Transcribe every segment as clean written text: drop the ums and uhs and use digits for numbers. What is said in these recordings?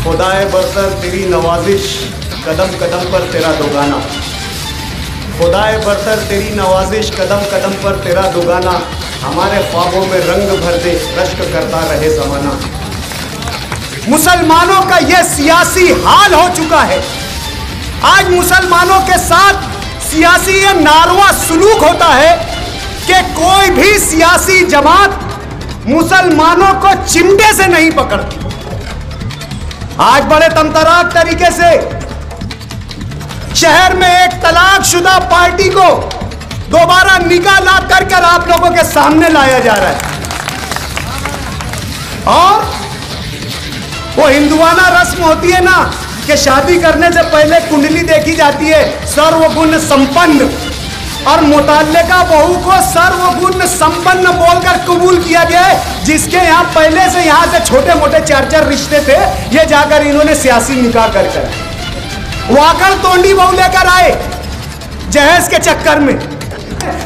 खुदाए बरतर तेरी नवाजिश, कदम कदम पर तेरा दुगाना। खुदाए बरतर तेरी नवाजिश, कदम कदम पर तेरा दुगाना। हमारे ख्वाबों में रंग भर दे, रश्क करता रहे ज़माना। मुसलमानों का यह सियासी हाल हो चुका है। आज मुसलमानों के साथ सियासी ये नारवा सलूक होता है कि कोई भी सियासी जमात मुसलमानों को चिमटे से नहीं पकड़ती। आज बड़े तमतराक तरीके से शहर में एक तलाकशुदा पार्टी को दोबारा निकाह लाद कर आप लोगों के सामने लाया जा रहा है। और वो हिंदुआना रस्म होती है ना कि शादी करने से पहले कुंडली देखी जाती है, सर्वगुण संपन्न, और मुताल्लिका बहू को सर्वगुण संपन्न बोलकर कबूल किया गया है। जिसके यहाँ पहले से यहाँ से छोटे मोटे 4-4 रिश्ते थे, ये जाकर इन्होंने सियासी निकाह कर वाकड़ तोंडी बहू लेकर आए जहेज के चक्कर में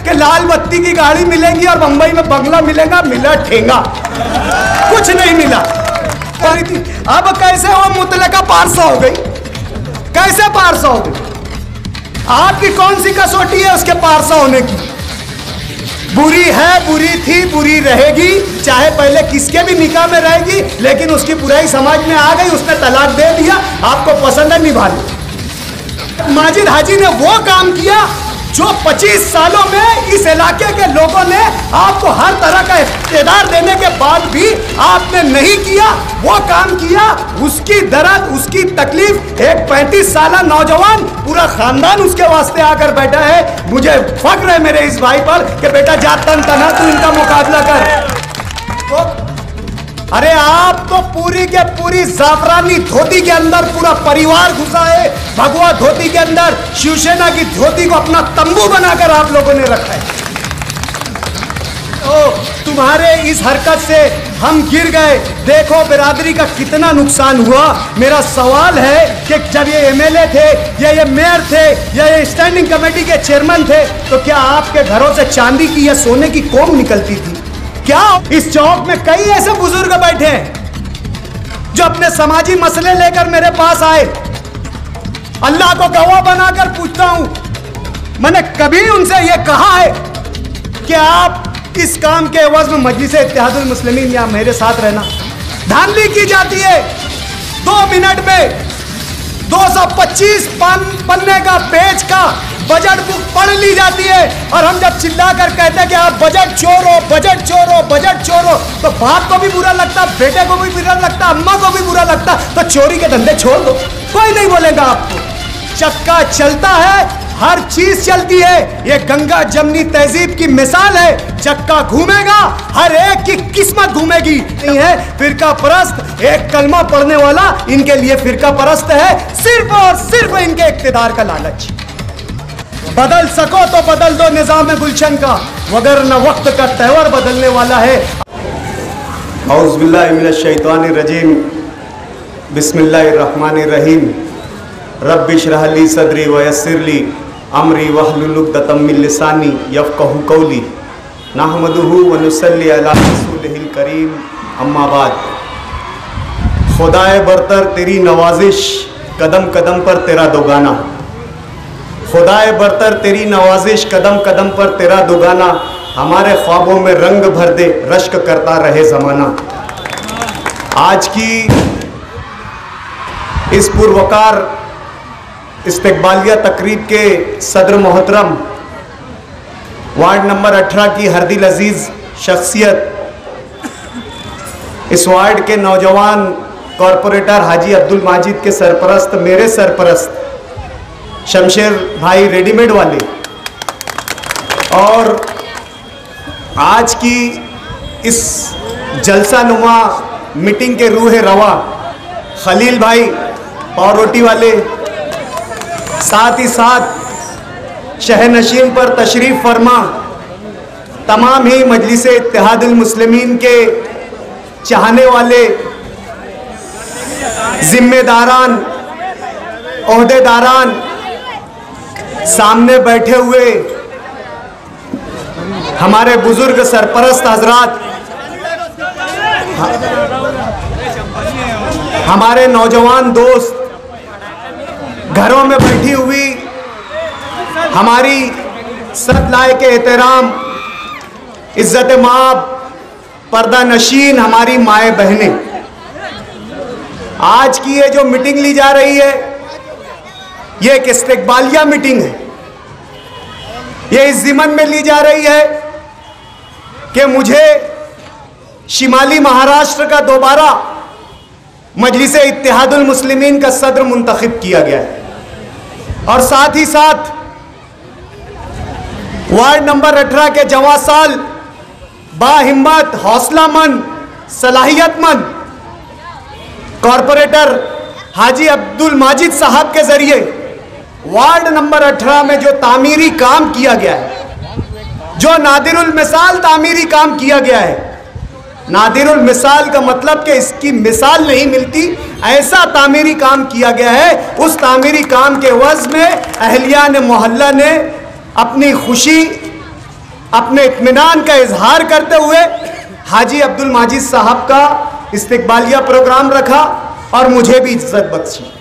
कि लाल बत्ती की गाड़ी मिलेगी और बंबई में बंगला मिलेगा। मिला ठेंगा, कुछ नहीं मिला। अब कैसे वो मुतलका पारसा हो गई? कैसे पारसा हो गई? आपकी कौन सी कसौटी है उसके पारसा होने की? बुरी है, बुरी थी, बुरी रहेगी, चाहे पहले किसके भी निकाह में रहेगी, लेकिन उसकी बुराई समाज में आ गई, उसने तलाक दे दिया। आपको पसंद है, निभा लो। माजिद हाजी ने वो काम किया जो 25 सालों में इस इलाके के लोगों ने आपको हर तरह का इख्तियार देने के बाद भी आपने नहीं किया। वो काम किया, उसकी दर्द, उसकी तकलीफ, एक 35 साल नौजवान, पूरा खानदान उसके वास्ते आकर बैठा है। मुझे फख्र है मेरे इस भाई पर कि बेटा जा तन तना तू इनका मुकाबला कर। अरे आप तो पूरी के पूरी जाफरानी धोती के अंदर पूरा परिवार घुसा है, भगवा धोती के अंदर शिवसेना की धोती को अपना तंबू बनाकर आप लोगों ने रखा है। तो तुम्हारे इस हरकत से हम गिर गए। देखो बिरादरी का कितना नुकसान हुआ। मेरा सवाल है कि जब ये एमएलए थे या ये मेयर थे या ये स्टैंडिंग कमेटी के चेयरमैन थे, तो क्या आपके घरों से चांदी की या सोने की कोम निकलती थी? क्या इस चौक में कई ऐसे बुजुर्ग बैठे हैं जो अपने समाजी मसले लेकर मेरे पास आए। अल्लाह को गवाह बनाकर पूछता हूं, मैंने कभी उनसे यह कहा है कि आप इस काम के एवज में मजलिस इत्तेहादुल मुस्लिमीन या मेरे साथ रहना? धांधली की जाती है। 2 मिनट में 225 पन्ने का पेज का बजट बुक पढ़ ली जाती है, और हम जब चिल्लाकर कहते हैं कि आप बजट चोर हो, बजट चोर हो, बजट चोर हो, तो बाप को भी बुरा लगता, बेटे को भी बुरा लगता, अम्मा को भी बुरा लगता। तो चोरी के धंधे छोड़ दो, कोई नहीं बोलेगा आपको। चक्का चलता है, हर चीज चलती है। ये गंगा जमनी तहजीब की मिसाल है। चक्का घूमेगा, हर एक की किस्मत घूमेगी। नहीं है फिरका परस्त, एक कलमा पढ़ने वाला इनके लिए फिरका परस्त है, सिर्फ और सिर्फ इनके इख्तिदार का लालच। बदल सको तो बदल दो निजाम गुलशन का, वगर न वक्त का त्योहार बदलने वाला है। औज़ु बिल्लाहि मिनश शैतानिर रजीम, बिस्मिल्लाहिर रहमानिर रहीम। रब्बि इश्रह ली सदरी व यस्सिर ली अमरी वहलुल उक़दतम मिन लिसानी यफ़क़हू क़ौली। नहमदुहु व नुसल्ली अला रसूलिहिल करीम, अम्मा बाद। खुदाए बरतर तेरी नवाजिश, कदम कदम पर तेरा दुगाना। खुदाए बरतर तेरी नवाजिश, कदम कदम पर तेरा दुगाना। हमारे ख्वाबों में रंग भर दे, रश्क करता रहे ज़माना। आज की इस पुरवकार इस्तकबालिया तकरीब के सदर मोहतरम, वार्ड नंबर 18 की हरदिल अजीज़ शख्सियत, इस वार्ड के नौजवान कॉरपोरेटर हाजी अब्दुल माजिद के सरपरस्त, मेरे सरपरस्त शमशेर भाई रेडीमेड वाले, और आज की इस जलसा नुमा मीटिंग के रूह रवा खलील भाई पाव रोटी वाले, साथ ही साथ शहनशीन पर तशरीफ़ फरमा तमाम ही मजलिस इत्तेहादुल मुस्लिमीन के चाहने वाले जिम्मेदारान, ओहदेदारान, सामने बैठे हुए हमारे बुजुर्ग सरपरस्त हजरात, हमारे नौजवान दोस्त, घरों में बैठी हुई हमारी सद लायक एहतराम इज्जत माब पर्दा नशीन हमारी माए बहनें, आज की ये जो मीटिंग ली जा रही है ये एक इस्तिकबालिया मीटिंग है। ये इस ज़िमन में ली जा रही है कि मुझे शिमाली महाराष्ट्र का दोबारा मजलिस इत्तेहादुल मुस्लिमीन का सदर मुंतखब किया गया है और साथ ही साथ वार्ड नंबर 18 के जवां साल बाहिम्मत, हौसलामंद, सलाहियतमंद कॉरपोरेटर हाजी अब्दुल माजिद साहब के जरिए वार्ड नंबर 18 में जो तामीरी काम किया गया है, जो नादिरुल मिसाल तामीरी काम किया गया है, नादिरुल मिसाल का मतलब कि इसकी मिसाल नहीं मिलती, ऐसा तामीरी काम किया गया है। उस तामीरी काम के वज़ में अहलियान मोहल्ला ने अपनी खुशी, अपने इत्मीनान का इजहार करते हुए हाजी अब्दुल माजिद साहब का इस्तिकबालिया प्रोग्राम रखा और मुझे भी इज्जत बख्शी।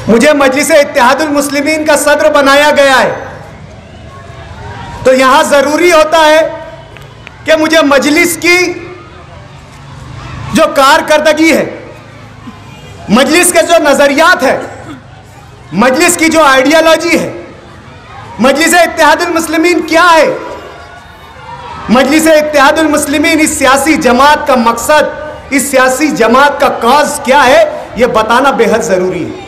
मुझे मजलिस इत्तेहादुल मुस्लिमीन का सदर बनाया गया है, तो यहां जरूरी होता है कि मुझे मजलिस की जो कारकर्दगी है, मजलिस के जो नजरियात है, मजलिस की जो आइडियोलॉजी है, मजलिस इत्तेहादुल मुस्लिमीन क्या है, मजलिस इत्तेहादुल मुस्लिमीन इस सियासी जमात का मकसद, इस सियासी जमात का काज क्या है, यह बताना बेहद जरूरी है।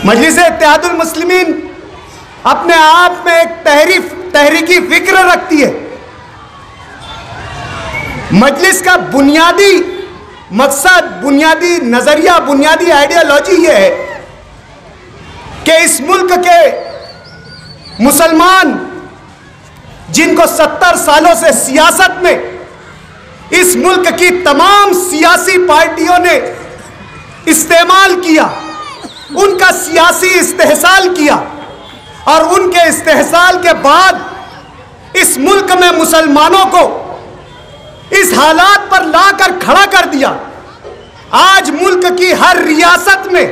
मजलिस इत्तेहादुल मुस्लिमीन अपने आप में एक तहरीकी फिक्र रखती है। मजलिस का बुनियादी मकसद, बुनियादी नजरिया, बुनियादी आइडियोलॉजी यह है कि इस मुल्क के मुसलमान जिनको 70 सालों से सियासत में इस मुल्क की तमाम सियासी पार्टियों ने इस्तेमाल किया, उनका सियासी इस्तेहसाल किया और उनके इस्तेहसाल के बाद इस मुल्क में मुसलमानों को इस हालात पर लाकर खड़ा कर दिया। आज मुल्क की हर रियासत में,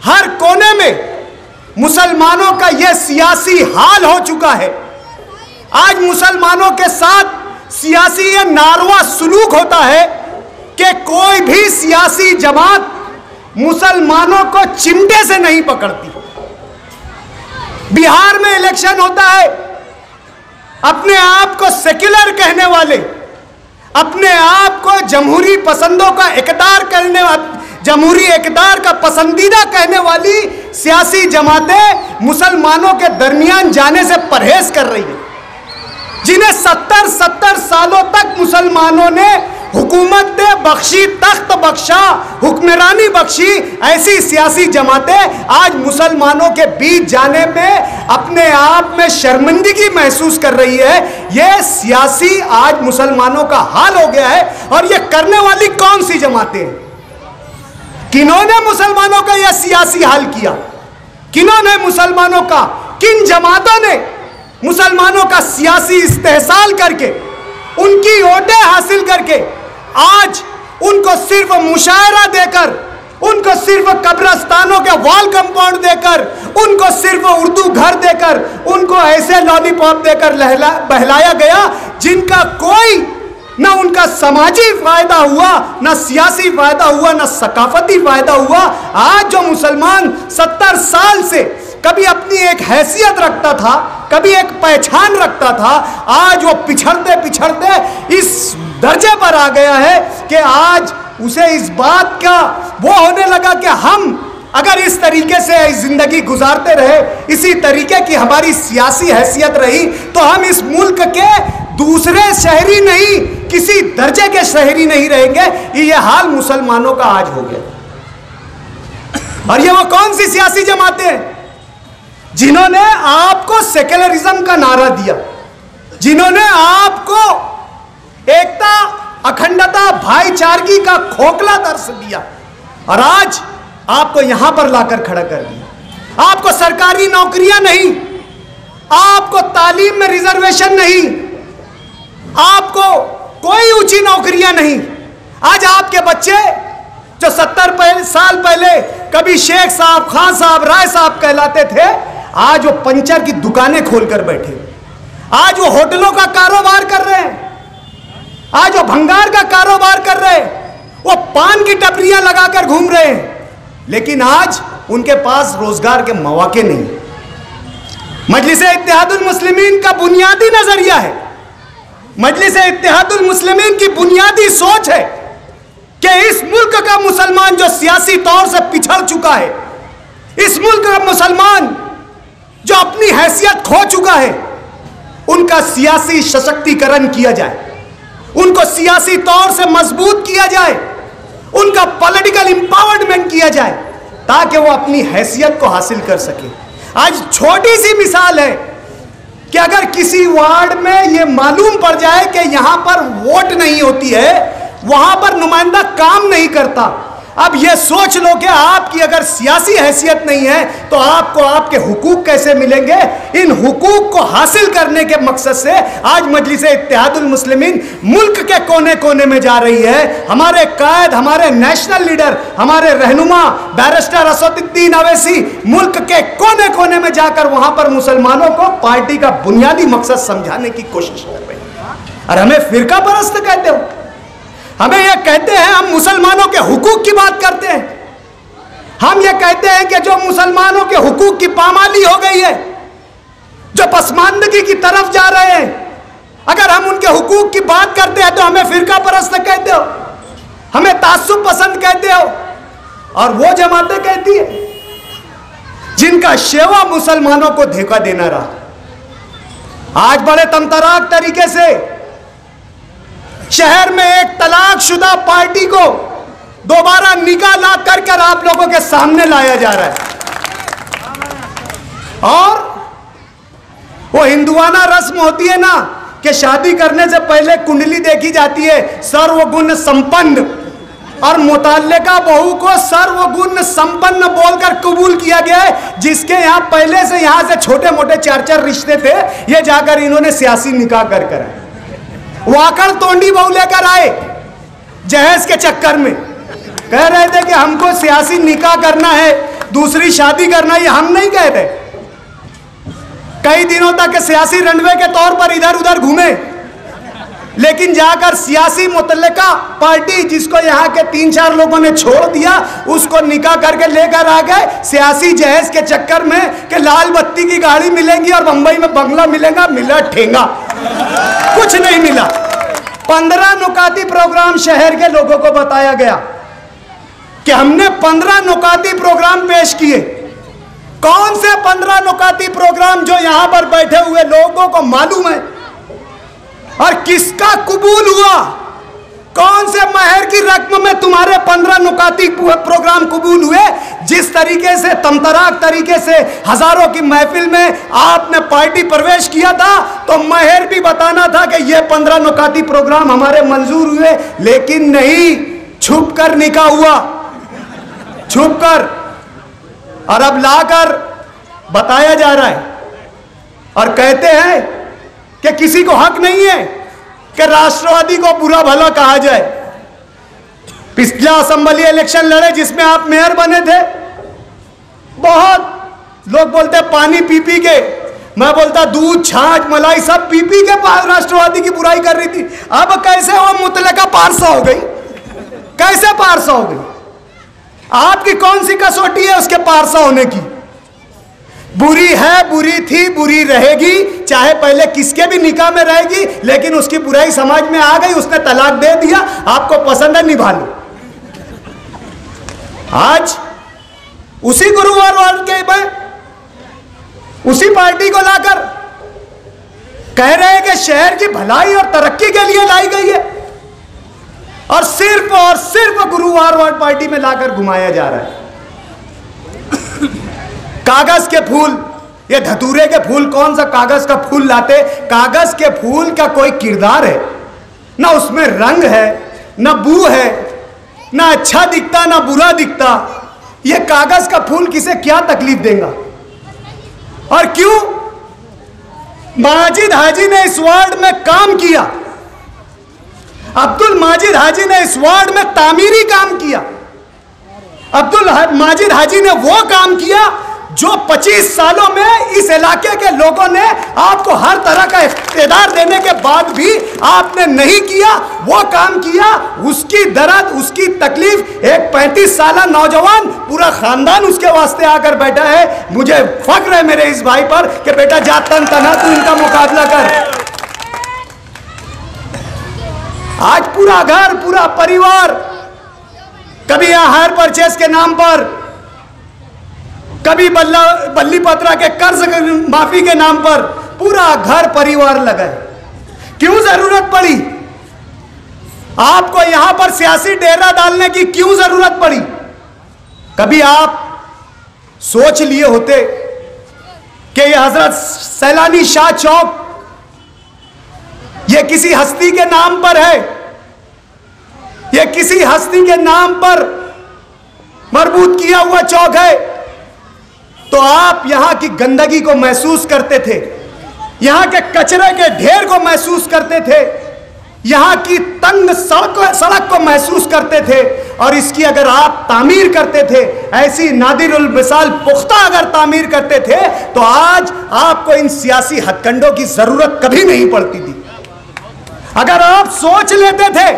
हर कोने में मुसलमानों का यह सियासी हाल हो चुका है। आज मुसलमानों के साथ सियासी ये नारवा सलूक होता है कि कोई भी सियासी जमात मुसलमानों को चिमटे से नहीं पकड़ती। बिहार में इलेक्शन होता है, अपने आप को सेक्युलर कहने वाले, अपने आप को जमहूरी पसंदों का इकदार करने वाले, जमहूरी इकदार का पसंदीदा कहने वाली सियासी जमातें मुसलमानों के दरमियान जाने से परहेज कर रही है, जिन्हें 70 सालों तक मुसलमानों ने हुकूमत बख्शी, तख्त बख्शा, हुक्मरानी बख्शी। ऐसी सियासी जमातें आज मुसलमानों के बीच जाने में अपने आप में शर्मिंदगी महसूस कर रही है। यह सियासी आज मुसलमानों का हाल हो गया है। और यह करने वाली कौन सी जमातें हैं? किन्होंने मुसलमानों का यह सियासी हाल किया? किन्होंने मुसलमानों का, किन जमातों ने मुसलमानों का सियासी इस्तेहसाल करके, उनकी वोटें हासिल करके आज उनको सिर्फ मुशायरा देकर, उनको सिर्फ कब्रिस्तानों के वॉल कंपाउंड देकर, उनको सिर्फ उर्दू घर देकर, उनको ऐसे लॉलीपॉप देकर बहलाया गया जिनका कोई ना उनका समाजी फायदा हुआ, ना सियासी फायदा हुआ, ना सकाफती फायदा हुआ। आज जो मुसलमान 70 साल से कभी अपनी एक हैसियत रखता था, कभी एक पहचान रखता था, आज वो पिछड़ते पिछड़ते इस दर्जे पर आ गया है कि आज उसे इस बात का वो होने लगा कि हम अगर इस तरीके से जिंदगी गुजारते रहे, इसी तरीके की हमारी सियासी हैसियत रही, तो हम इस मुल्क के दूसरे शहरी नहीं, किसी दर्जे के शहरी नहीं रहेंगे। ये हाल मुसलमानों का आज हो गया। और ये वो कौन सी सियासी जमातें हैं जिन्होंने आपको सेक्युलरिज्म का नारा दिया, जिन्होंने आपको एकता, अखंडता, भाईचारगी का खोखला दर्श दिया और आज आपको यहां पर लाकर खड़ा कर दिया। आपको सरकारी नौकरियां नहीं, आपको तालीम में रिजर्वेशन नहीं, आपको कोई ऊंची नौकरियां नहीं। आज आपके बच्चे जो 70 साल पहले कभी शेख साहब, खान साहब, राय साहब कहलाते थे, आज वो पंचर की दुकानें खोलकर बैठे, आज वो होटलों का कारोबार कर रहे हैं, आज वो भंगार का कारोबार कर रहे हैं, वो पान की टपरियां लगाकर घूम रहे हैं, लेकिन आज उनके पास रोजगार के मौके नहीं। मजलिस-ए इत्तेहादुल मुस्लिमीन का बुनियादी नजरिया है, मजलिस-ए इत्तेहादुल मुस्लिमीन की बुनियादी सोच है कि इस मुल्क का मुसलमान जो सियासी तौर से पिछड़ चुका है, इस मुल्क का मुसलमान जो अपनी हैसियत खो चुका है, उनका सियासी सशक्तिकरण किया जाए, उनको सियासी तौर से मजबूत किया जाए, उनका पॉलिटिकल इंपावरमेंट किया जाए, ताकि वो अपनी हैसियत को हासिल कर सके। आज छोटी सी मिसाल है कि अगर किसी वार्ड में यह मालूम पड़ जाए कि यहां पर वोट नहीं होती है, वहां पर नुमाइंदा काम नहीं करता, अब यह सोच लो कि आपकी अगर सियासी हैसियत नहीं है तो आपको आपके हुकूक कैसे मिलेंगे। इन हुकूक को हासिल करने के मकसद से आज मजलिस-ए इत्तेहादुल मुस्लिमीन मुल्क के कोने कोने में जा रही है। हमारे कायद, हमारे नेशनल लीडर, हमारे रहनुमा बैरिस्टर असदुद्दीन अवैसी मुल्क के कोने कोने में जाकर वहां पर मुसलमानों को पार्टी का बुनियादी मकसद समझाने की कोशिश कर रहे हैं। और हमें फिरका परस्त कहते हो, हमें यह कहते हैं हम मुसलमानों के हुकूक की बात करते हैं, हम यह कहते हैं कि जो मुसलमानों के हुकूक की पामाली हो गई है, जो पसमानदगी की तरफ जा रहे हैं, अगर हम उनके हुकूक की बात करते हैं तो हमें फिरका परस्त कहते हो, हमें तासुब पसंद कहते हो। और वो जमातें कहती है जिनका शेवा मुसलमानों को धोखा देना रहा। आज बड़े तमतराक तरीके से शहर में एक तलाकशुदा पार्टी को दोबारा निकाह ला कर आप लोगों के सामने लाया जा रहा है। और वो हिंदुआना रस्म होती है ना कि शादी करने से पहले कुंडली देखी जाती है, सर्वगुण संपन्न, और मुताल्लिका बहू को सर्वगुण संपन्न बोलकर कबूल किया गया है। जिसके यहां पहले से यहां से छोटे मोटे 4-4 रिश्ते थे, ये जाकर इन्होंने सियासी निकाह कर कराए, वाकड़ तोंडी बहू लेकर आए जहेज के चक्कर में, कह रहे थे कि हमको सियासी निकाह करना है, दूसरी शादी करना, ये हम नहीं कह रहे। कई दिनों तक सियासी रनवे के तौर पर इधर उधर घूमे, लेकिन जाकर सियासी मुतल्लिका पार्टी जिसको यहाँ के 3-4 लोगों ने छोड़ दिया, उसको निकाह करके लेकर आ गए सियासी जहेज के चक्कर में कि लाल बत्ती की गाड़ी मिलेगी और बंबई में बंगला मिलेगा। मिला ठेंगा, कुछ नहीं मिला। 15 नुकाती प्रोग्राम शहर के लोगों को बताया गया कि हमने 15 नुकाती प्रोग्राम पेश किए। कौन से 15 नुकाती प्रोग्राम जो यहां पर बैठे हुए लोगों को मालूम है, और किसका कबूल हुआ? कौन से महर की रकम में तुम्हारे 15 नुकाती प्रोग्राम कबूल हुए? जिस तरीके से तमतराक तरीके से हजारों की महफिल में आपने पार्टी प्रवेश किया था, तो महर भी बताना था कि ये 15 नुकाती प्रोग्राम हमारे मंजूर हुए, लेकिन नहीं, छुप कर निकाह हुआ, छुप कर। और अब लाकर बताया जा रहा है और कहते हैं कि किसी को हक नहीं है कि राष्ट्रवादी को बुरा भला कहा जाए। पिछला असेंबली इलेक्शन लड़े जिसमें आप मेयर बने थे, बहुत लोग बोलते पानी पी पी के, मैं बोलता दूध छाछ मलाई सब पी पी के राष्ट्रवादी की बुराई कर रही थी। अब कैसे वो मुतलका पारसा हो गई, कैसे पारसा हो गई? आपकी कौन सी कसौटी है उसके पारसा होने की? बुरी है, बुरी थी, बुरी रहेगी, चाहे पहले किसके भी निकाह में रहेगी, लेकिन उसकी बुराई समाज में आ गई, उसने तलाक दे दिया, आपको पसंद है निभा लो। आज उसी गुरुवार के में उसी पार्टी को लाकर कह रहे हैं कि शहर की भलाई और तरक्की के लिए लाई गई है, और सिर्फ गुरुवार पार्टी में लाकर घुमाया जा रहा है। कागज के फूल, ये धतूरे के फूल, कौन सा कागज का फूल लाते? कागज के फूल का कोई किरदार है ना, उसमें रंग है ना बू है, ना अच्छा दिखता ना बुरा दिखता। ये कागज का फूल किसे क्या तकलीफ देगा? और क्यों? माजिद हाजी ने इस वार्ड में काम किया, अब्दुल माजिद हाजी ने इस वार्ड में तामीरी काम किया, अब्दुल माजिद हाजी ने वो काम किया जो 25 सालों में इस इलाके के लोगों ने आपको हर तरह का इख्तियार देने के बाद भी आपने नहीं किया। वो काम किया, उसकी दर्द, उसकी तकलीफ, एक 35 साल नौजवान, पूरा खानदान उसके वास्ते आकर बैठा है। मुझे फख्र है मेरे इस भाई पर कि बेटा जा तन तना तू इनका मुकाबला कर। आज पूरा घर, पूरा परिवार, कभी यहां हायर परचेस के नाम पर, कभी बल्ली पत्रा के कर्ज माफी के नाम पर पूरा घर परिवार लगा है। क्यों जरूरत पड़ी आपको यहां पर सियासी डेरा डालने की? क्यों जरूरत पड़ी? कभी आप सोच लिए होते कि ये हजरत सैलानी शाह चौक ये किसी हस्ती के नाम पर है, ये किसी हस्ती के नाम पर मरबूत किया हुआ चौक है, तो आप यहां की गंदगी को महसूस करते थे, यहां के कचरे के ढेर को महसूस करते थे, यहां की तंग सड़क को महसूस करते थे। और इसकी अगर आप तामीर करते थे, ऐसी नादिरुल मिसाल पुख्ता अगर तामीर करते थे, तो आज आपको इन सियासी हथकंडों की जरूरत कभी नहीं पड़ती थी। अगर आप सोच लेते थे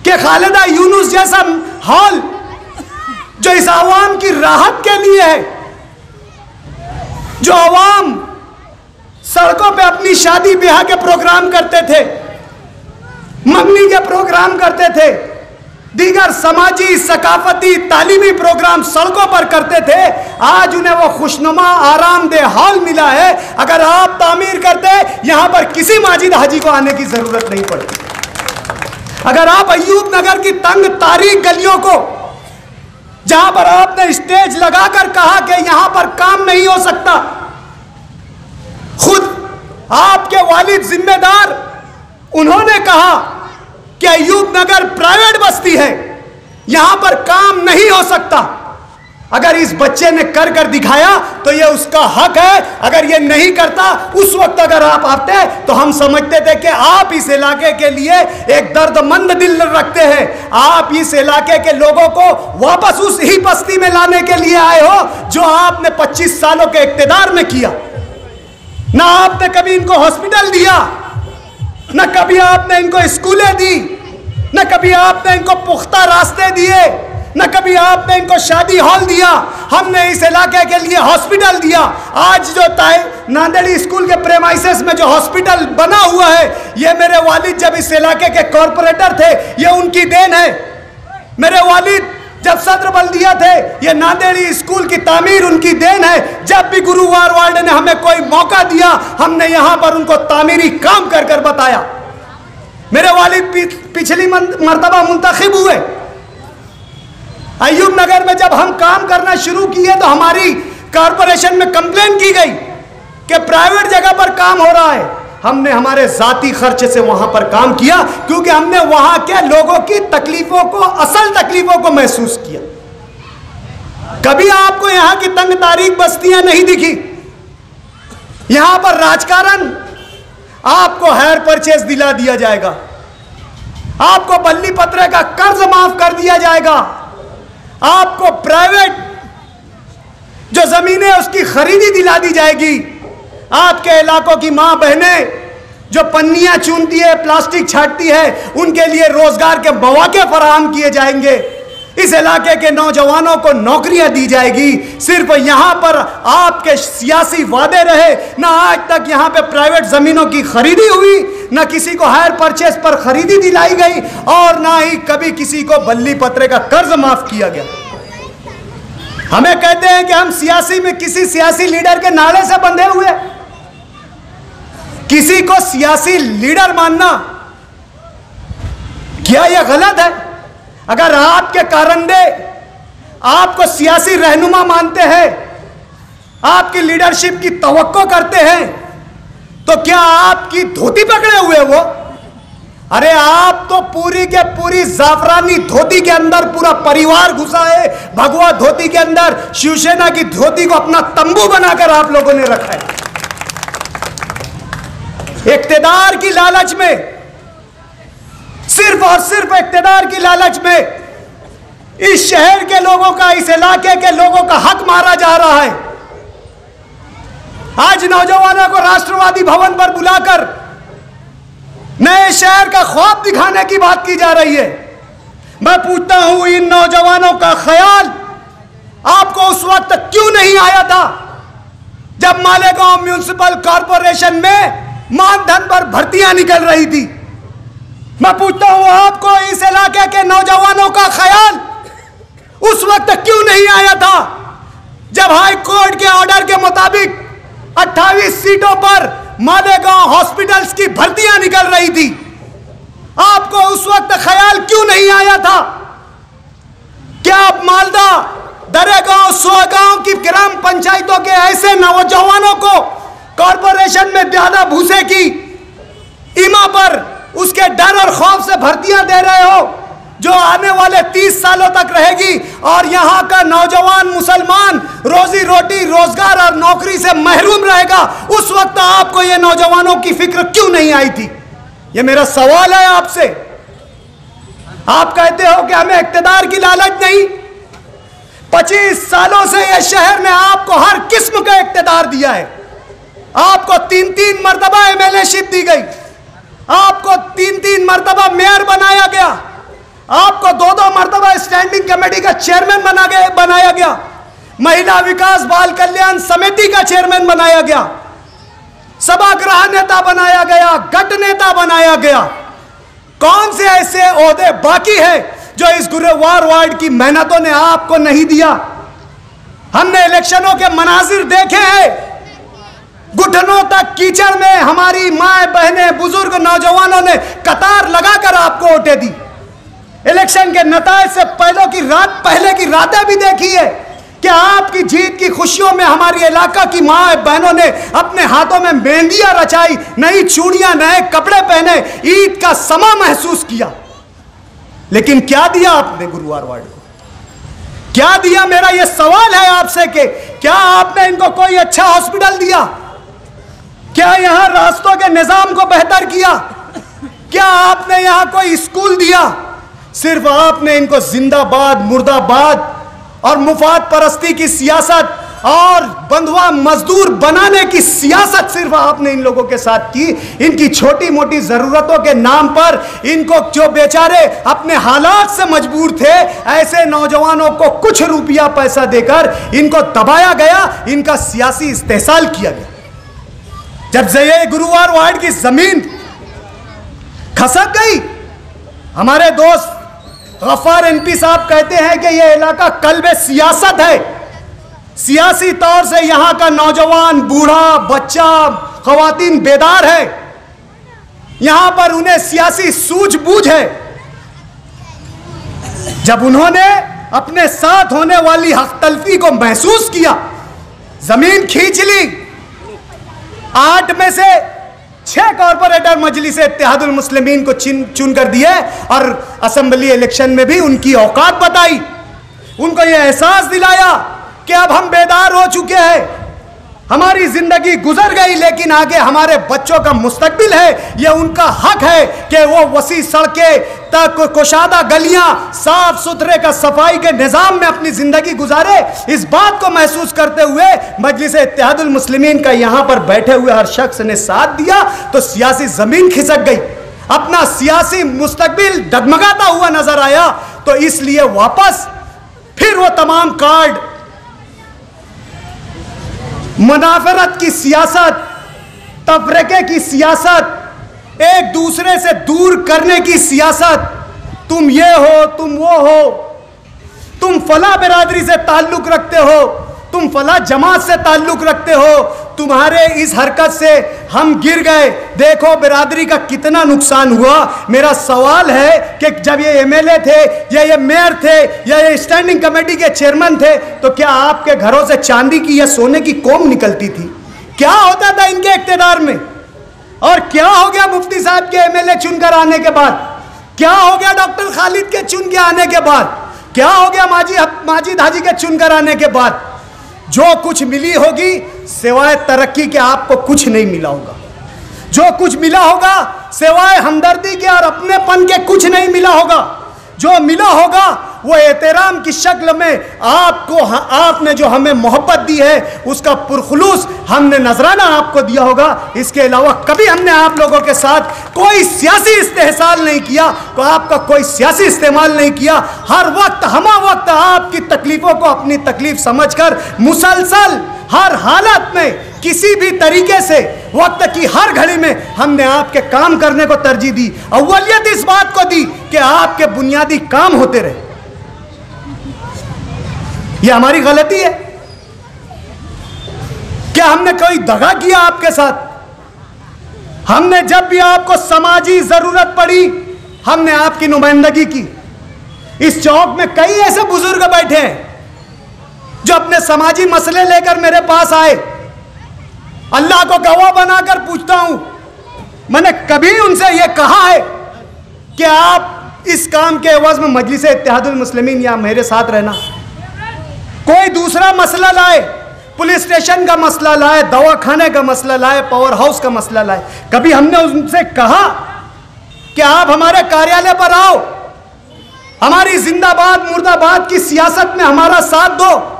कि खालिदा यूनुस जैसा हॉल जो इस आवाम की राहत के लिए है, जो आवाम सड़कों पे अपनी शादी ब्याह के प्रोग्राम करते थे, मंगनी के प्रोग्राम करते थे, दीगर समाजी सकाफती तालीमी प्रोग्राम सड़कों पर करते थे, आज उन्हें वो खुशनुमा आरामदेह हॉल मिला है। अगर आप तामीर करते, यहां पर किसी माजिद हाजी को आने की जरूरत नहीं पड़ती। अगर आप अय्यूब नगर की तंग तारीख गलियों को, जहां पर आपने स्टेज लगाकर कहा कि यहां पर काम नहीं हो सकता, खुद आपके वालिद जिम्मेदार, उन्होंने कहा कि अय्यूब नगर प्राइवेट बस्ती है, यहां पर काम नहीं हो सकता। अगर इस बच्चे ने कर कर दिखाया तो यह उसका हक है। अगर यह नहीं करता, उस वक्त अगर आप आते तो हम समझते थे कि आप इस इलाके के लिए एक दर्दमंद दिल रखते हैं, आप इस इलाके के लोगों को वापस उस ही बस्ती में लाने के लिए आए हो जो आपने 25 सालों के इख्तियार में किया। ना आपने कभी इनको हॉस्पिटल दिया, न कभी आपने इनको स्कूलें दी, न कभी आपने इनको पुख्ता रास्ते दिए, न कभी आपने इनको शादी हॉल दिया। हमने इस इलाके के लिए हॉस्पिटल दिया। आज जो नांदेड़ी स्कूल के प्रेमाइसेस में जो हॉस्पिटल बना हुआ है, ये मेरे वालिद जब इस इलाके के कॉर्पोरेटर थे, ये उनकी देन है। मेरे वालिद जब सदर बल्दिया थे, ये नांदेड़ी स्कूल की तामीर उनकी देन है। जब भी गुरुवार वार्ड ने हमें कोई मौका दिया, हमने यहां पर उनको तामीरी काम कर कर बताया। मेरे वालिद पिछली मर्तबा मुंतखब हुए। अय्यूब नगर में जब हम काम करना शुरू किए तो हमारी कारपोरेशन में कंप्लेन की गई कि प्राइवेट जगह पर काम हो रहा है। हमने हमारे जाती खर्चे से वहां पर काम किया, क्योंकि हमने वहां के लोगों की तकलीफों को, असल तकलीफों को महसूस किया। कभी आपको यहां की तंग तारीख बस्तियां नहीं दिखी। यहां पर राजकारण, आपको हायर परचेस दिला दिया जाएगा, आपको बल्ली पत्रे का कर्ज माफ कर दिया जाएगा, आपको प्राइवेट जो जमीन है उसकी खरीदी दिला दी जाएगी, आपके इलाकों की मां बहनें जो पन्नियां चुनती है, प्लास्टिक छाटती है, उनके लिए रोजगार के मौके फराहम किए जाएंगे। इस इलाके के नौजवानों को नौकरियां दी जाएगी। सिर्फ यहां पर आपके सियासी वादे रहे, ना आज तक यहां पे प्राइवेट जमीनों की खरीदी हुई, ना किसी को हायर परचेस पर खरीदी दिलाई गई, और ना ही कभी किसी को बल्ली पत्रे का कर्ज माफ किया गया। हमें कहते हैं कि हम सियासी में किसी सियासी लीडर के नारे से बंधे हुए। किसी को सियासी लीडर मानना, क्या यह गलत है? अगर आपके कारंडे आपको सियासी रहनुमा मानते हैं, आपकी लीडरशिप की तवक्को करते हैं, तो क्या आपकी धोती पकड़े हुए वो? अरे आप तो पूरी के पूरी जाफरानी धोती के अंदर पूरा परिवार घुसा है। भगवा धोती के अंदर शिवसेना की धोती को अपना तंबू बनाकर आप लोगों ने रखा है। इख्तियार की लालच में, सिर्फ और सिर्फ इख्तियार की लालच में इस शहर के लोगों का, इस इलाके के लोगों का हक मारा जा रहा है। आज नौजवानों को राष्ट्रवादी भवन पर बुलाकर नए शहर का ख्वाब दिखाने की बात की जा रही है। मैं पूछता हूं, इन नौजवानों का ख्याल आपको उस वक्त क्यों नहीं आया था जब मालेगांव म्युनिसिपल कॉरपोरेशन में मानधन पर भर्तियां निकल रही थी? मैं पूछता हूं, आपको इस इलाके के नौजवानों का ख्याल उस वक्त क्यों नहीं आया था जब हाई कोर्ट के ऑर्डर के मुताबिक 28 सीटों पर मालेगांव हॉस्पिटल्स की भर्तियां निकल रही थी? आपको उस वक्त ख्याल क्यों नहीं आया था? क्या आप मालदा, दरेगांव, सोगांव की ग्राम पंचायतों के ऐसे नौजवानों को कॉरपोरेशन में ज्यादा भूसे की ईमा पर उसके डर और खौफ से भर्तियां दे रहे हो जो आने वाले 30 सालों तक रहेगी और यहां का नौजवान मुसलमान रोजी रोटी, रोजगार और नौकरी से महरूम रहेगा? उस वक्त आपको ये नौजवानों की फिक्र क्यों नहीं आई थी? ये मेरा सवाल है आपसे। आप कहते हो कि हमें इख्तिदार की लालच नहीं। 25 सालों से यह शहर ने आपको हर किस्म का इख्तिदार दिया है। आपको 3-3 मर्तबा एमएलएशिप दी गई, आपको 3-3 मर्तबा मेयर बनाया गया, आपको 2-2 मर्तबा स्टैंडिंग कमेटी का चेयरमैन बनाया गया, महिला विकास बाल कल्याण समिति का चेयरमैन बनाया गया, सभागृह नेता बनाया गया, गट नेता बनाया गया। कौन से ऐसे ओहदे बाकी है जो इस गुरुवार वार्ड की मेहनतों ने आपको नहीं दिया? हमने इलेक्शनों के मनाजिर देखे हैं, घुटनों तक कीचड़ में हमारी माए बहनें, बुजुर्ग, नौजवानों ने कतार लगाकर आपको वोटें दी। इलेक्शन के नताज से पहले की रातें भी देखी है कि आपकी जीत की खुशियों में हमारी इलाका की माँ बहनों ने अपने हाथों में मेहंदियां रचाई, नई चूड़ियां, नए कपड़े पहने, ईद का समा महसूस किया। लेकिन क्या दिया आपने गुरुवार वार्ड को? क्या दिया? मेरा यह सवाल है आपसे कि क्या आपने इनको कोई अच्छा हॉस्पिटल दिया? क्या यहां रास्तों के निजाम को बेहतर किया? क्या आपने यहां कोई स्कूल दिया? सिर्फ आपने इनको जिंदाबाद, मुर्दाबाद और मुफाद परस्ती की सियासत और बंधुआ मजदूर बनाने की सियासत सिर्फ आपने इन लोगों के साथ की। इनकी छोटी मोटी जरूरतों के नाम पर इनको, जो बेचारे अपने हालात से मजबूर थे, ऐसे नौजवानों को कुछ रुपया पैसा देकर इनको दबाया गया, इनका सियासी इस्तेहसाल किया गया। जब ये गुरुवार वार्ड की जमीन खसक गई, हमारे दोस्त गफ्फार एमपी साहब कहते हैं कि यह इलाका कल्बे सियासत है। सियासी तौर से यहां का नौजवान, बूढ़ा, बच्चा, खवातीन बेदार है। यहां पर उन्हें सियासी सूझबूझ है। जब उन्होंने अपने साथ होने वाली हक तलफी को महसूस किया, जमीन खींच ली। 8 में से 6 कॉर्पोरेटर मजलिस इत्तेहादुल मुस्लिमीन को चुन कर दिए और असेंबली इलेक्शन में भी उनकी औकात बताई, उनको यह एहसास दिलाया कि अब हम बेदार हो चुके हैं, हमारी जिंदगी गुजर गई, लेकिन आगे हमारे बच्चों का मुस्तकबिल है। यह उनका हक है कि वो वसी सड़कें तक, कुशादा गलियां, साफ सुथरे का सफाई के निजाम में अपनी जिंदगी गुजारे। इस बात को महसूस करते हुए मजलिस इत्तेहादुल मुस्लिमीन का यहां पर बैठे हुए हर शख्स ने साथ दिया तो सियासी जमीन खिसक गई, अपना सियासी मुस्तकबिल डगमगाता हुआ नजर आया। तो इसलिए वापस फिर वो तमाम कार्ड, मुनाफरत की सियासत, तफरीके की सियासत, एक दूसरे से दूर करने की सियासत, तुम ये हो, तुम वो हो, तुम फला बिरादरी से ताल्लुक रखते हो, तुम फला जमात से ताल्लुक रखते हो, तुम्हारे इस हरकत से हम गिर गए, देखो बिरादरी का कितना नुकसान हुआ। मेरा सवाल है कि जब ये एमएलए थे या ये मेयर थे या ये स्टैंडिंग कमेटी के चेयरमैन थे, तो क्या आपके घरों से चांदी की या सोने की कोम निकलती थी? क्या होता था इनके इख्तिदार में? और क्या हो गया मुफ्ती साहब के एमएलए चुनकर आने के बाद? क्या हो गया डॉक्टर खालिद के चुन के आने के बाद? क्या हो गया माजिद हाजी के चुनकर आने के बाद? जो कुछ मिली होगी सिवाय तरक्की के आपको कुछ नहीं मिला होगा। जो कुछ मिला होगा सिवाय हमदर्दी के और अपनेपन के कुछ नहीं मिला होगा। जो मिला होगा वो एहतराम की शक्ल में आपको, आपने जो हमें मोहब्बत दी है उसका पुरखुलूस हमने नजराना आपको दिया होगा। इसके अलावा कभी हमने आप लोगों के साथ कोई सियासी इस्तेहसाल नहीं किया, तो आपका कोई सियासी इस्तेमाल नहीं किया। हर वक्त हमा वक्त आपकी तकलीफों को अपनी तकलीफ समझकर मुसलसल हर हालत में किसी भी तरीके से वक्त की हर घड़ी में हमने आपके काम करने को तरजीह दी। अव्वलियत इस बात को दी कि आपके बुनियादी काम होते रहे। यह हमारी गलती है? क्या हमने कोई दगा किया आपके साथ? हमने जब भी आपको समाजी जरूरत पड़ी हमने आपकी नुमाइंदगी की। इस चौक में कई ऐसे बुजुर्ग बैठे हैं जो अपने समाजी मसले लेकर मेरे पास आए। अल्लाह को गवाह बनाकर पूछता हूं, मैंने कभी उनसे यह कहा है कि आप इस काम के एवज में मजलिस इत्तेहादुल मुस्लिमीन या मेरे साथ रहना? कोई दूसरा मसला लाए, पुलिस स्टेशन का मसला लाए, दवाखाने का मसला लाए, पावर हाउस का मसला लाए, कभी हमने उनसे कहा कि आप हमारे कार्यालय पर आओ, हमारी जिंदाबाद मुर्दाबाद की सियासत में हमारा साथ दो?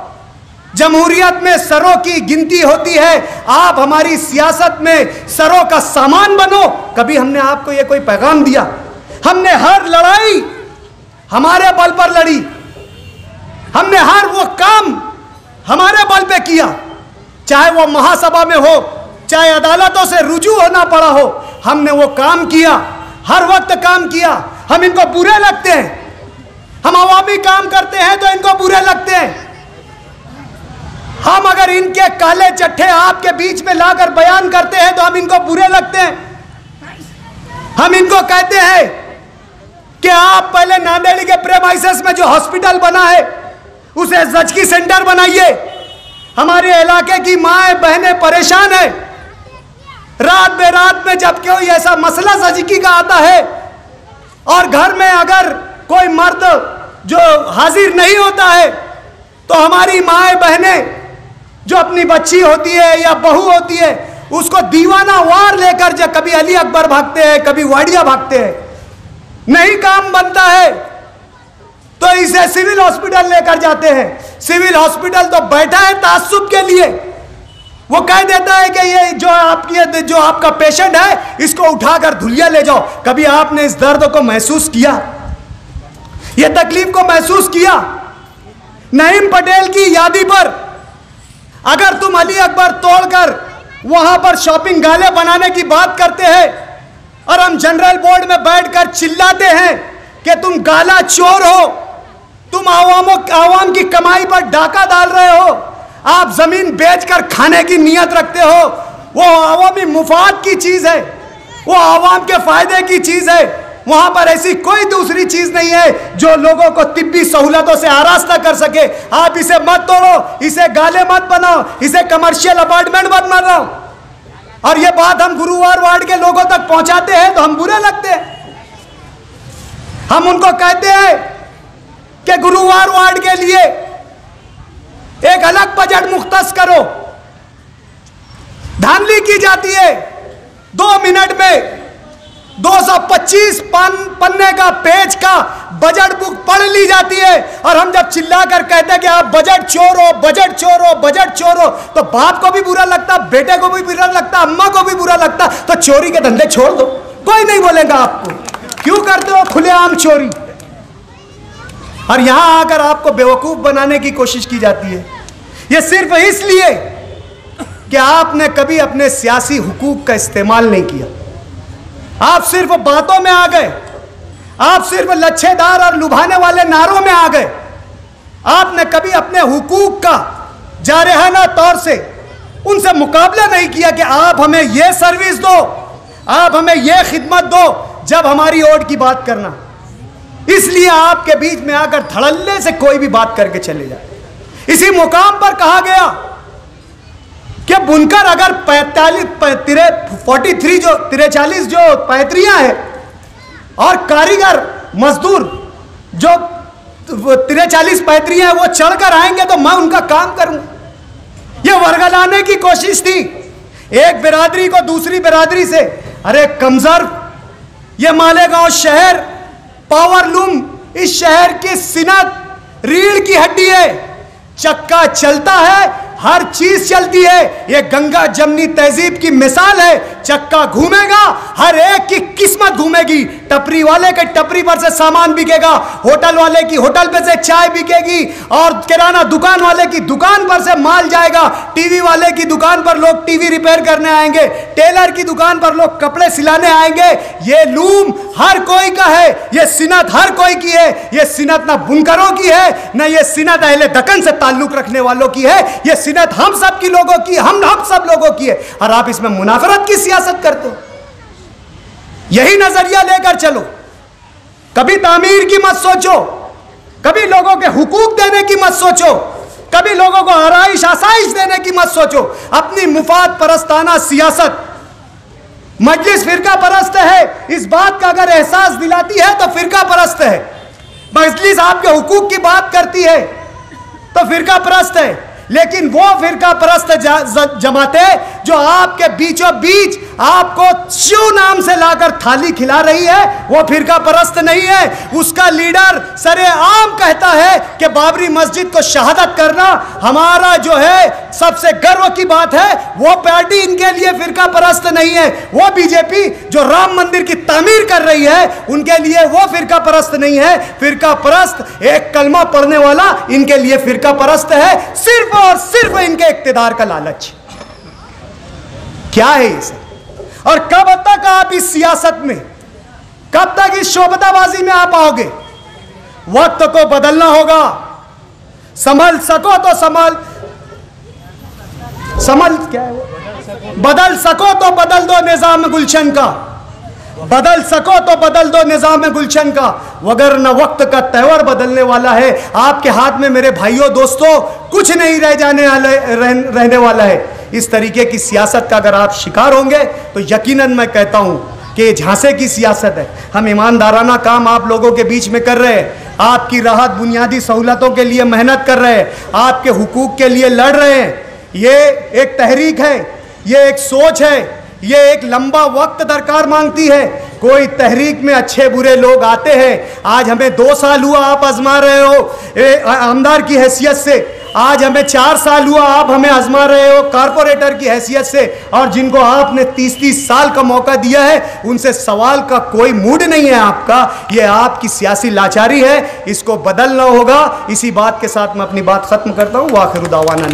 जमहूरियत में सरों की गिनती होती है, आप हमारी सियासत में सरों का सामान बनो? कभी हमने आपको यह कोई पैगाम दिया? हमने हर लड़ाई हमारे बल पर लड़ी, हमने हर वो काम हमारे बल पे किया, चाहे वो महासभा में हो, चाहे अदालतों से रुजू होना पड़ा हो, हमने वो काम किया, हर वक्त काम किया। हम इनको बुरे लगते हैं, हम अवामी काम करते हैं तो इनको बुरे लगते हैं। हम अगर इनके काले चट्टे आपके बीच में लाकर बयान करते हैं तो हम इनको बुरे लगते हैं। हम इनको कहते हैं कि आप पहले नांदेड़ के प्रेमाइसेस में जो हॉस्पिटल बना है उसे जचकी सेंटर बनाइए। हमारे इलाके की माएं बहनें परेशान है, रात बेरात में जब कोई ऐसा मसला जचकी का आता है और घर में अगर कोई मर्द जो हाजिर नहीं होता है तो हमारी माएं बहनें जो अपनी बच्ची होती है या बहू होती है उसको दीवाना वार लेकर जब कभी अली अकबर भागते हैं, कभी वाडिया भागते हैं, नहीं काम बनता है तो इसे सिविल हॉस्पिटल लेकर जाते हैं। सिविल हॉस्पिटल तो बैठा है तासुब के लिए, वो कह देता है कि ये जो आपका पेशेंट है इसको उठाकर धुलिया ले जाओ। कभी आपने इस दर्द को महसूस किया, ये तकलीफ को महसूस किया? नईम पटेल की यादी पर अगर तुम अली अकबर तोड़कर वहां पर शॉपिंग गाले बनाने की बात करते हैं और हम जनरल बोर्ड में बैठकर चिल्लाते हैं कि तुम गाला चोर हो, तुम आवाम की कमाई पर डाका डाल रहे हो, आप जमीन बेचकर खाने की नियत रखते हो, वो आवामी मुफाद की चीज है, वो आवाम के फायदे की चीज है, वहां पर ऐसी कोई दूसरी चीज नहीं है जो लोगों को तिब्बी सहूलतों से आरास्ता कर सके। आप इसे मत तोड़ो, इसे गाले मत बनाओ, इसे कमर्शियल अपार्टमेंट मत बनाओ। और ये बात हम गुरुवार वार्ड के लोगों तक पहुंचाते हैं तो हम बुरे लगते हैं। हम उनको कहते हैं कि गुरुवार वार्ड के लिए एक अलग बजट मुख्तस करो, धांधली की जाती है। 2 मिनट में 225 पन्ने का पेज का बजट बुक पढ़ ली जाती है और हम जब चिल्लाकर कहते हैं कि आप बजट चोर हो, बजट चोर हो, बजट चोर हो, तो बाप को भी बुरा लगता, बेटे को भी बुरा लगता, अम्मा को भी बुरा लगता। तो चोरी के धंधे छोड़ दो, कोई नहीं बोलेगा आपको, क्यों करते हो खुलेआम चोरी। और यहां आकर आपको बेवकूफ बनाने की कोशिश की जाती है, यह सिर्फ इसलिए कि आपने कभी अपने सियासी हुकूक का इस्तेमाल नहीं किया। आप सिर्फ बातों में आ गए, आप सिर्फ लच्छेदार और लुभाने वाले नारों में आ गए। आपने कभी अपने हुकूक का जारहाना तौर से उनसे मुकाबला नहीं किया कि आप हमें यह सर्विस दो, आप हमें यह खिदमत दो जब हमारी ओट की बात करना। इसलिए आपके बीच में आकर धड़ल्ले से कोई भी बात करके चले जाए। इसी मुकाम पर कहा गया कि बुनकर अगर 43 जो पैतरियां हैं और कारीगर मजदूर जो 43 पैतरियां हैं वो चढ़कर आएंगे तो मैं उनका काम करूंगा। ये वर्गलाने की कोशिश थी एक बिरादरी को दूसरी बिरादरी से। अरे कमजर, ये मालेगांव शहर पावर लूम इस शहर की सिनत रीढ़ की हड्डी है। चक्का चलता है, हर चीज चलती है। ये गंगा जमनी तहजीब की मिसाल है। चक्का घूमेगा, हर एक की किस्मत घूमेगी। टपरी वाले के टपरी पर से सामान बिकेगा, होटल वाले की होटल पे से चाय बिकेगी, और किराना दुकान वाले की दुकान पर से माल जाएगा। टीवी वाले की दुकान पर लोग टीवी रिपेयर करने आएंगे, टेलर की दुकान पर लोग कपड़े सिलाने आएंगे। ये लूम हर कोई का है, ये सिनत हर कोई की है। ये सिनत ना बुनकरों की है, ना ये सिनत अहले दक्कन से ताल्लुक रखने वालों की है। ये सिनत हम सब की लोगों की, हम सब लोगों की है। और आप इसमें मुनाफरत की सियासत करते हो। यही नजरिया लेकर चलो। कभी तामीर की मत सोचो, कभी लोगों के हुकूक देने की मत सोचो, कभी लोगों को आराइश आसाइश देने की मत सोचो। अपनी मुफाद परस्ताना सियासत, मजलिस फिरका परस्त है, इस बात का अगर एहसास दिलाती है तो फिरका परस्त है। मजलिस आपके हुकूक की बात करती है तो फिरका परस्त है। लेकिन वो फिरका परस्त जमाते जो आपके बीचों बीच आपको शिव नाम से लाकर थाली खिला रही है, वो फिरका परस्त नहीं है। उसका लीडर सरे आम कहता है कि बाबरी मस्जिद को शहादत करना हमारा जो है सबसे गर्व की बात है। वो पार्टी इनके लिए फिरका परस्त नहीं है। वो बीजेपी जो राम मंदिर की तामीर कर रही है, उनके लिए वो फिरका परस्त नहीं है। फिरका परस्त एक कलमा पढ़ने वाला इनके लिए फिरका परस्त है, सिर्फ और सिर्फ इनके इक्तिदार का लालच। क्या है इसे? और कब तक आप इस सियासत में, कब तक इस शोबताबाजी में आप आओगे? वक्त को बदलना होगा। संभल सको तो संभल क्या है वो? बदल सको तो बदल दो निजाम गुलशन का, बदल सको तो बदल दो निजाम गुलशन का, वगरना वक्त का तेवर बदलने वाला है। आपके हाथ में मेरे भाइयों दोस्तों कुछ नहीं रहने वाला है। इस तरीके की सियासत का अगर आप शिकार होंगे तो यकीनन मैं कहता हूं कि ये झांसे की सियासत है। हम ईमानदाराना काम आप लोगों के बीच में कर रहे हैं, आपकी राहत बुनियादी सहूलतों के लिए मेहनत कर रहे हैं, आपके हुकूक के लिए लड़ रहे हैं। ये एक तहरीक है, ये एक सोच है, ये एक लंबा वक्त दरकार मांगती है। कोई तहरीक में अच्छे बुरे लोग आते हैं। आज हमें 2 साल हुआ आप आजमा रहे हो आमदार की हैसियत से, आज हमें 4 साल हुआ आप हमें आजमा रहे हो कारपोरेटर की हैसियत से, और जिनको आपने 30-30 साल का मौका दिया है उनसे सवाल का कोई मूड नहीं है आपका। ये आपकी सियासी लाचारी है, इसको बदलना होगा। इसी बात के साथ मैं अपनी बात खत्म करता हूँ। वाखिर दावाना।